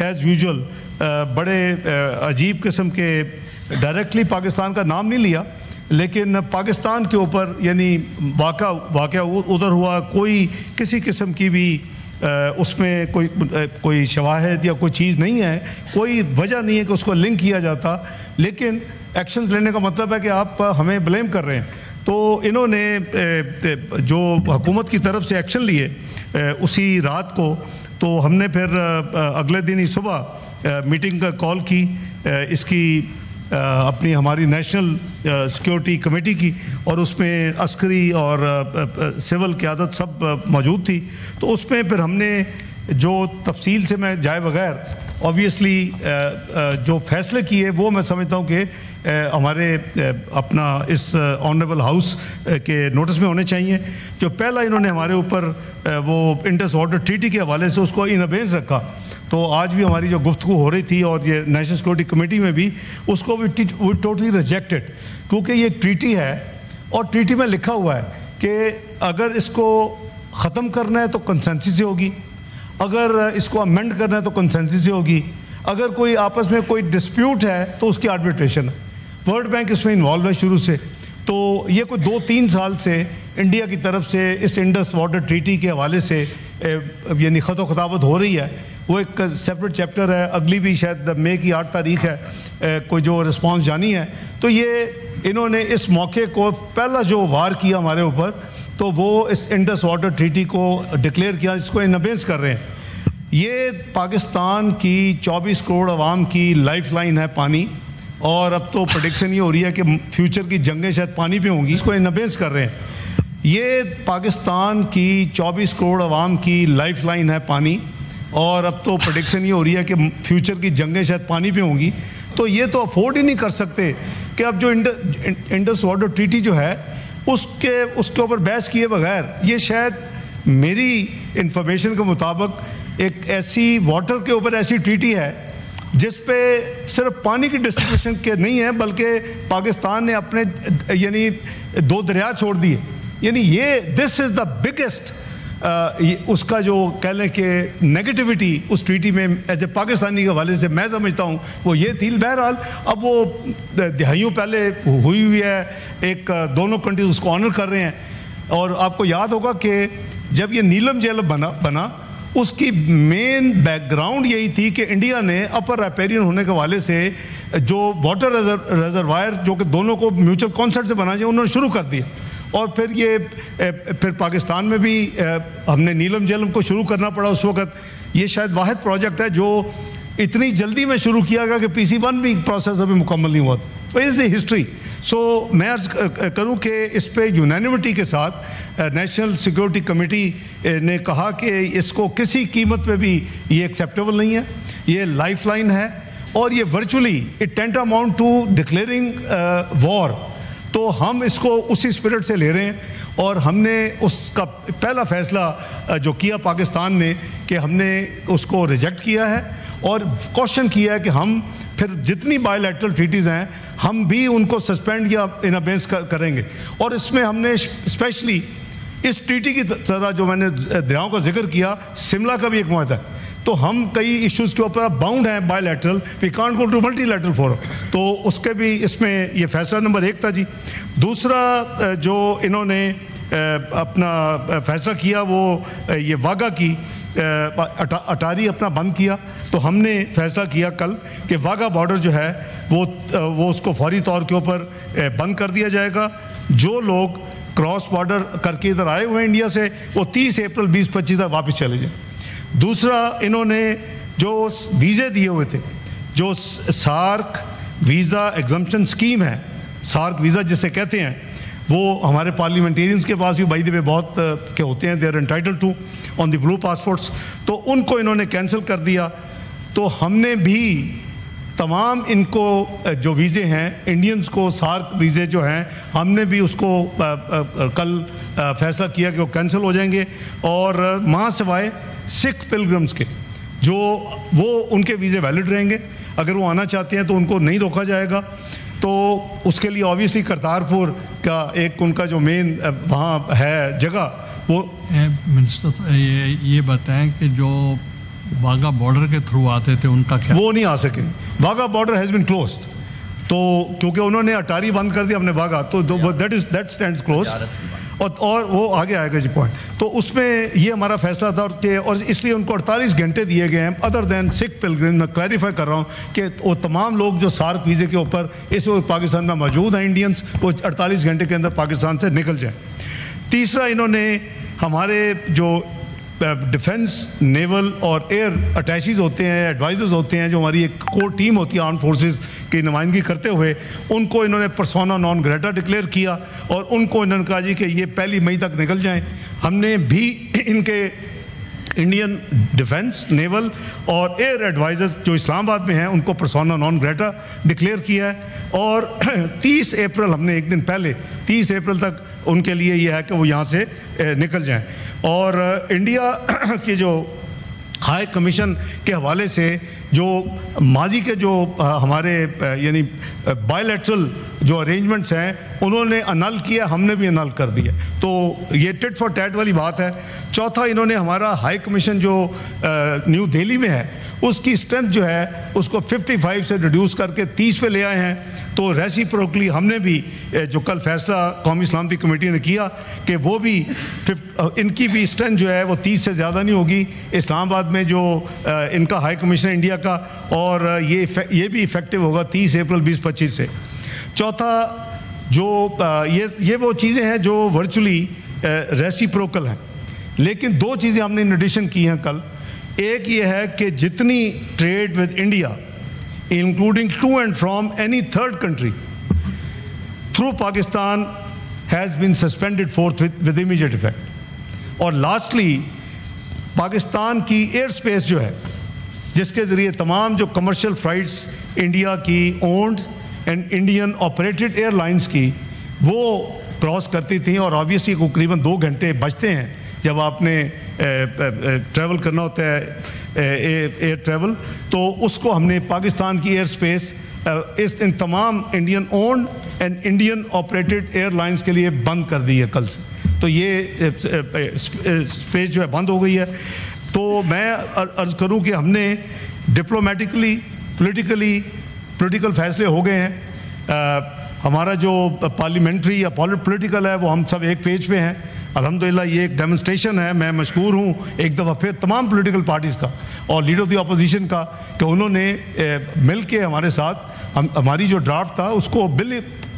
As usual बड़े अजीब किस्म के डायरेक्टली पाकिस्तान का नाम नहीं लिया, लेकिन पाकिस्तान के ऊपर यानी वाक़या उधर हुआ, कोई किसी किस्म की भी उसमें कोई शवाहिद या कोई चीज़ नहीं है, कोई वजह नहीं है कि उसको लिंक किया जाता, लेकिन एक्शंस लेने का मतलब है कि आप हमें ब्लेम कर रहे हैं। तो इन्होंने जो हुकूमत की तरफ से एक्शन लिए उसी रात को, तो हमने फिर अगले दिन ही सुबह मीटिंग का कॉल की इसकी अपनी हमारी नेशनल सिक्योरिटी कमेटी की, और उसमें अस्करी और सिविल क़यादत सब मौजूद थी। तो उसमें फिर हमने जो तफसील से मैं जाए बगैर ऑब्वियसली जो फैसले किए वो मैं समझता हूँ कि हमारे अपना इस ऑनरेबल हाउस के नोटिस में होने चाहिए। जो पहला इन्होंने हमारे ऊपर वो इंडस वाटर ट्रीटी के हवाले से उसको इन अबेंस रखा, तो आज भी हमारी जो गुफ्तगू हो रही थी और ये नेशनल सिक्योरिटी कमेटी में भी उसको भी टोटली रिजेक्टेड, क्योंकि ये ट्रीटी है और ट्रीटी में लिखा हुआ है कि अगर इसको ख़त्म करना है तो कंसेंसस से होगी, अगर इसको अमेंड करना है तो कंसेंसस से होगी, अगर कोई आपस में कोई डिस्प्यूट है तो उसकी आर्बिट्रेशन है। वर्ल्ड बैंक इसमें इन्वॉल्व है शुरू से। तो ये कोई 2-3 साल से इंडिया की तरफ से इस इंडस वाटर ट्रीटी के हवाले से यानी ख़त ख़ताबत हो रही है। वो एक सेपरेट चैप्टर है, अगली भी शायद मई की 8 तारीख है कोई जो रिस्पांस जानी है। तो ये इन्होंने इस मौके को पहला जो वार किया हमारे ऊपर, तो वो इस इंडस वाटर ट्रीटी को डिक्लेयर किया, इसको इन अबेंस कर रहे हैं। ये पाकिस्तान की 24 करोड़ आवाम की लाइफ लाइन है पानी, और अब तो प्रेडिक्शन ये हो रही है कि फ्यूचर की जंगें शायद पानी पे होंगी, इसको इन अबेंस कर रहे हैं। ये पाकिस्तान की 24 करोड़ आवाम की लाइफ लाइन है पानी, और अब तो प्रेडिक्शन ये हो रही है कि फ्यूचर की जंगें शायद पानी पे होंगी। तो ये तो अफोर्ड ही नहीं कर सकते कि अब जो इंडस वाटर ट्रीटी जो है उसके ऊपर बहस किए बगैर, ये शायद मेरी इंफॉर्मेशन के मुताबिक एक ऐसी वाटर के ऊपर ऐसी ट्रीटी है जिस पे सिर्फ पानी की डिस्ट्रीब्यूशन के नहीं है, बल्कि पाकिस्तान ने अपने यानी 2 दरिया छोड़ दिए। यानी ये दिस इज़ द बिगेस्ट उसका जो कह लें कि नेगेटिविटी उस ट्रीटी में एज ए पाकिस्तानी के हवाले से मैं समझता हूँ वो ये थी। बहरहाल अब वो दहाइयों पहले हुई है, एक दोनों कंट्रीज उसको ऑनर कर रहे हैं। और आपको याद होगा कि जब ये नीलम झील बना उसकी मेन बैकग्राउंड यही थी कि इंडिया ने अपर राइपेरियन होने के हवाले से जो वाटर रिजर्वायर जो कि दोनों को म्यूचुअल कॉन्सेंट से बनाना चाहिए उन्होंने शुरू कर दिया। और फिर पाकिस्तान में भी हमने नीलम झीलम को शुरू करना पड़ा उस वक़्त। ये शायद वाहिद प्रोजेक्ट है जो इतनी जल्दी में शुरू किया गया कि PC1 भी प्रोसेस अभी मुकम्मल नहीं हुआ। तो इज़ हिस्ट्री। सो मैं अर्ज़ करूँ कि इस पे यूनानिमिटी के साथ नेशनल सिक्योरिटी कमेटी ने कहा कि इसको किसी कीमत पे भी ये एक्सेप्टेबल नहीं है, ये लाइफ लाइन है, और ये virtually it tantamount to declaring war. तो हम इसको उसी स्पिरिट से ले रहे हैं, और हमने उसका पहला फैसला जो किया पाकिस्तान ने कि हमने उसको रिजेक्ट किया है और क्वेश्चन किया है कि हम फिर जितनी बायलैटरल ट्रीटीज़ हैं हम भी उनको सस्पेंड या इन अबेंस करेंगे। और इसमें हमने स्पेशली इस ट्रीटी की तरह जो मैंने दरियाओं का जिक्र किया, शिमला का भी एक मुआहदा है, तो हम कई इश्यूज़ के ऊपर बाउंड हैं bilateral, we can't go to multilateral forum. तो उसके भी इसमें ये फैसला नंबर 1 था जी। दूसरा जो इन्होंने अपना फैसला किया वो ये वाघा की अटारी अपना बंद किया। तो हमने फैसला किया कल कि वाघा बॉर्डर जो है वो उसको फौरी तौर के ऊपर बंद कर दिया जाएगा। जो लोग क्रॉस बॉर्डर करके इधर आए हुए हैं इंडिया से, वो 30 अप्रैल 2025 तक वापस चले जाए। दूसरा, इन्होंने जो वीज़े दिए हुए थे, जो सार्क वीज़ा एग्जम्पशन स्कीम है, सार्क वीज़ा जिसे कहते हैं, वो हमारे पार्लियामेंटेरियंस के पास भी बाई द वे बहुत के होते हैं, they are entitled to on the blue passports, तो उनको इन्होंने कैंसिल कर दिया। तो हमने भी तमाम इनको जो वीज़े हैं इंडियंस को, सार्क वीज़े जो हैं, हमने भी उसको कल फैसला किया कि वो कैंसिल हो जाएंगे। और वहाँ सिवाय सिख पिलग्रम्स के जो वो उनके वीज़े वैलिड रहेंगे, अगर वो आना चाहते हैं तो उनको नहीं रोका जाएगा। तो उसके लिए ऑब्वियसली करतारपुर का एक उनका जो मेन वहाँ है जगह, वो मिनिस्टर ये बताएं कि जो वाघा बॉर्डर के थ्रू आते थे, उनका क्या? वो नहीं आ सके। Wagah border has been closed, तो क्योंकि उन्होंने अटारी बंद कर दिया हमने वाघा, तो दैट स्टैंड्स क्लोज। और वो आगे आएगा जी पॉइंट। तो उसमें ये हमारा फैसला था और इसलिए उनको 48 घंटे दिए गए हैं अदर देन सिख पिलग्रिम। मैं क्लैरिफाई कर रहा हूँ कि वो तमाम लोग जो सार्क वीज़े के ऊपर इस वक्त पाकिस्तान में मौजूद हैं इंडियंस, वो 48 घंटे के अंदर पाकिस्तान से निकल जाएँ। तीसरा, इन्होंने हमारे जो डिफेंस, नेवल और एयर अटैचीज़ होते हैं, एडवाइज़र्स होते हैं, जो हमारी एक कोर टीम होती है आर्म फोर्सेस की नुमाइंदगी करते हुए, उनको इन्होंने पर्सोना नॉन ग्रेटा डिक्लेयर किया और उनको इन्होंने कहा जी कि ये 1 मई तक निकल जाएं। हमने भी इनके इंडियन डिफेंस, नेवल और एयर एडवाइज़र्स जो इस्लामाबाद में हैं उनको पर्सोना नॉन ग्रेटा डिक्लेयर किया है। और 30 अप्रैल, हमने एक दिन पहले 30 अप्रैल तक उनके लिए यह है कि वो यहाँ से निकल जाएं। और इंडिया के जो हाई कमीशन के हवाले से जो माजी के जो हमारे यानी बायलैटरल जो अरेंजमेंट्स हैं उन्होंने अनल किया, हमने भी अनल कर दिया, तो ये टिट फॉर टैट वाली बात है। चौथा, इन्होंने हमारा हाई कमीशन जो न्यू दिल्ली में है उसकी स्ट्रेंथ जो है उसको 55 से रिड्यूस करके 30 पे ले आए हैं। तो रेसिप्रोकली हमने भी जो कल फैसला कौमी सलामती कमेटी ने किया कि वो भी इनकी भी स्ट्रेंथ जो है वो 30 से ज़्यादा नहीं होगी इस्लामाबाद में जो इनका हाई कमिश्नर इंडिया का, और ये भी इफ़ेक्टिव होगा 30 अप्रैल 2025 से। चौथा, जो ये वो चीज़ें हैं जो वर्चुअली रेसिप्रोकल हैं, लेकिन दो चीज़ें हमने इन एडिशन की हैं कल। एक ये है कि जितनी trade with India including to and from any third country through Pakistan has been suspended forth with immediate effect. और lastly, पाकिस्तान की एयर स्पेस जो है जिसके ज़रिए तमाम जो कमर्शियल फ़्लाइट्स इंडिया की owned and Indian operated airlines की वो क्रॉस करती थी, और ऑब्वियसली करीबन 2 घंटे बचते हैं जब आपने ट्रैवल करना होता है एयर ट्रैवल, तो उसको हमने पाकिस्तान की एयर स्पेस इन तमाम Indian owned and Indian operated airlines के लिए बंद कर दी है कल से। तो ये स्पेस जो है बंद हो गई है। तो मैं अर्ज़ करूं कि हमने डिप्लोमेटिकली पॉलिटिकल फैसले हो गए हैं। हमारा जो पार्लियामेंट्री या पॉलिटिकल है वो हम सब एक पेज पे हैं। अल्हम्दुलिल्लाह ये एक डेमोन्स्ट्रेशन है। मैं मशकूर हूँ एक दफ़ा फिर तमाम पॉलिटिकल पार्टीज़ का और लीडर ऑफ द अपोजिशन का कि उन्होंने मिल के हमारे साथ हमारी जो ड्राफ्ट था उसको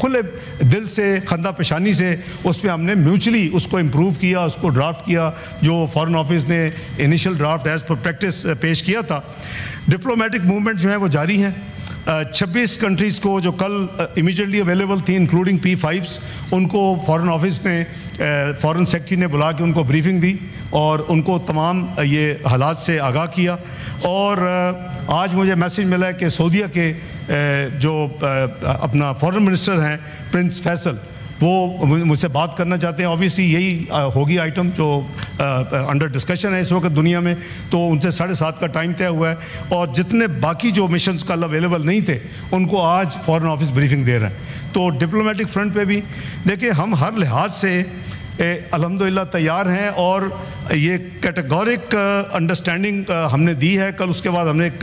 खुले दिल से, खंदा पेशानी से उस पर हमने म्यूचुअली उसको इम्प्रूव किया, उसको ड्राफ्ट किया जो फॉरेन ऑफिस ने initial draft as per practice पेश किया था। डिप्लोमेटिक मूवमेंट जो है वो जारी हैं। 26 कंट्रीज़ को जो कल इमीडिएटली अवेलेबल थी इंक्लूडिंग P5s, उनको फॉरेन ऑफिस ने फॉरेन सेक्रेटरी ने बुला के उनको ब्रीफिंग दी और उनको तमाम ये हालात से आगाह किया। और आज मुझे मैसेज मिला है कि सऊदीया के जो अपना फॉरेन मिनिस्टर हैं प्रिंस फैसल, वो मुझसे बात करना चाहते हैं। ऑब्वियसली यही होगी आइटम जो अंडर डिस्कशन है इस वक्त दुनिया में, तो उनसे 7:30 का टाइम तय हुआ है। और जितने बाकी जो मिशंस कल अवेलेबल नहीं थे उनको आज फॉरेन ऑफिस ब्रीफिंग दे रहे हैं। तो डिप्लोमेटिक फ्रंट पे भी देखिए हम हर लिहाज से अल्हम्दुलिल्लाह तैयार हैं और ये कैटेगोरिक अंडरस्टैंडिंग हमने दी है। कल उसके बाद हमने एक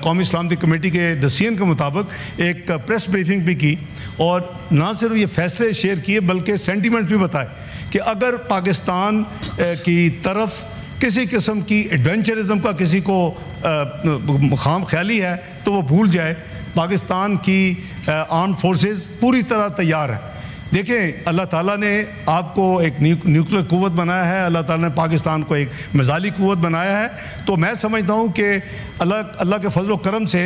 कौमी सलामती कमेटी के डिसीजन के मुताबिक एक प्रेस ब्रीफिंग भी की और ना सिर्फ ये फैसले शेयर किए बल्कि सेंटीमेंट भी बताए कि अगर पाकिस्तान की तरफ किसी किस्म की एडवेंचरिज्म का किसी को खाम ख्याली है तो वो भूल जाए। पाकिस्तान की आर्म फोर्सेस पूरी तरह तैयार हैं। देखें, अल्लाह ताला ने आपको एक न्यूक्लियर कुव्वत बनाया है, अल्लाह ताला ने पाकिस्तान को एक मिसाइली कुव्वत बनाया है। तो मैं समझता हूँ कि अल्लाह के फजल व करम से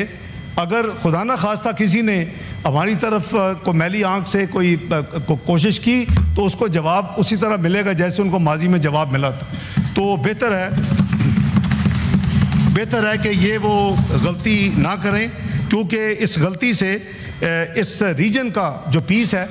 अगर खुदा न खास्ता किसी ने हमारी तरफ को मैली आंख से कोई कोशिश की तो उसको जवाब उसी तरह मिलेगा जैसे उनको माजी में जवाब मिला था। तो बेहतर है कि ये वो गलती ना करें, क्योंकि इस गलती से इस रीजन का जो पीस है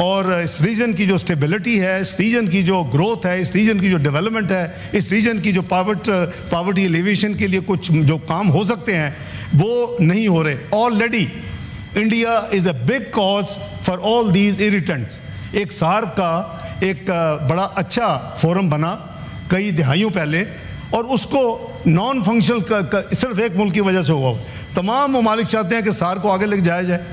और इस रीजन की जो स्टेबिलिटी है, इस रीजन की जो ग्रोथ है, इस रीजन की जो डेवलपमेंट है, इस रीजन की जो पावर्टी एलिवेशन के लिए कुछ जो काम हो सकते हैं वो नहीं हो रहे। Already India is a big cause for all these irritants. एक सार्क का एक बड़ा अच्छा फोरम बना कई दहाइयों पहले और उसको नॉन फंक्शनल सिर्फ एक मुल्क की वजह से हुआ हो। तमाम ममालिक चाहते हैं कि सार को आगे लेके जाया जाए।